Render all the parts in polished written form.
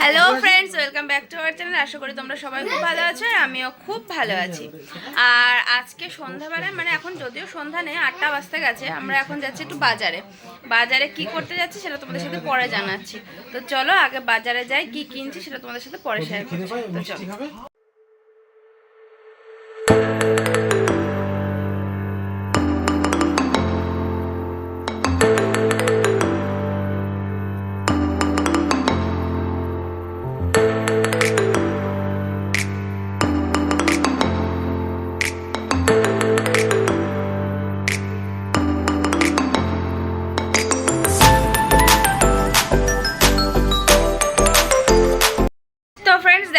Hello friends, welcome back to our channel. আশা করি তোমরা সবাই খুব ভালো আছো আর আমিও খুব ভালো আছি। আর আজকে সন্ধ্যাবেলায় মানে এখন যদিও সন্ধ্যা নেই, 8টা বাজতে গেছে, আমরা এখন যাচ্ছি একটু বাজারে। বাজারে কি করতে যাচ্ছি সেটা তোমাদের সাথে পরে জানাচ্ছি। তো চলো আগে বাজারে যাই, কি কিনছি সেটা তোমাদের সাথে পরে শেয়ার করছি। তো চলো।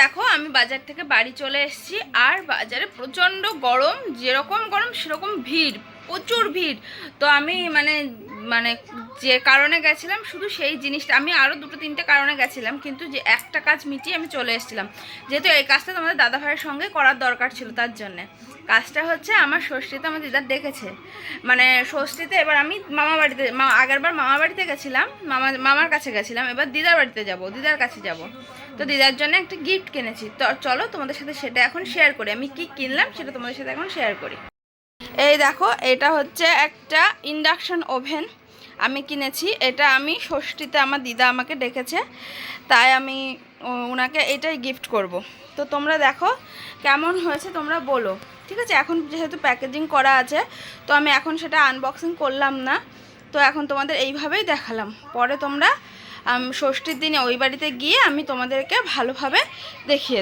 দেখো, আমি বাজার থেকে বাড়ি চলে এসেছি আর বাজারে প্রচণ্ড গরম, যেরকম গরম সেরকম ভিড়, প্রচুর ভিড়। তো আমি মানে মানে যে কারণে গেছিলাম শুধু সেই জিনিসটা, আমি আরও দুটো তিনটে কারণে গেছিলাম, কিন্তু যে একটা কাজ মিটিয়ে আমি চলে এসেছিলাম, যেহেতু এই কাজটা তোমাদের দাদা ভাইয়ের সঙ্গে করার দরকার ছিল। তার জন্যে কাজটা হচ্ছে, আমার ষষ্ঠীতে আমার দিদার ডেকেছে, মানে ষষ্ঠীতে এবার আমি মামা বাড়িতে, আগেরবার মামা বাড়িতে গেছিলাম, মামার কাছে গেছিলাম, এবার দিদার বাড়িতে যাব, দিদার কাছে যাব। তো দিদার জন্য একটা গিফট কিনেছি। তো চলো তোমাদের সাথে সেটা এখন শেয়ার করি, আমি কি কিনলাম সেটা তোমাদের সাথে এখন শেয়ার করি। এই দেখো, এটা হচ্ছে একটা ইন্ডাকশন ওভেন আমি কিনেছি। এটা আমি ষষ্ঠীতে আমার দিদা আমাকে ডেকেছে, তাই আমি ওনাকে এটাই গিফট করব। তো তোমরা দেখো কেমন হয়েছে তোমরা বলো, ঠিক আছে? এখন যেহেতু প্যাকেজিং করা আছে, তো আমি এখন সেটা আনবক্সিং করলাম না, তো এখন তোমাদের এইভাবেই দেখালাম। পরে তোমরা ষষ্ঠীর দিনে ওই বাড়িতে গিয়ে আমি তোমাদেরকে ভালোভাবে দেখিয়ে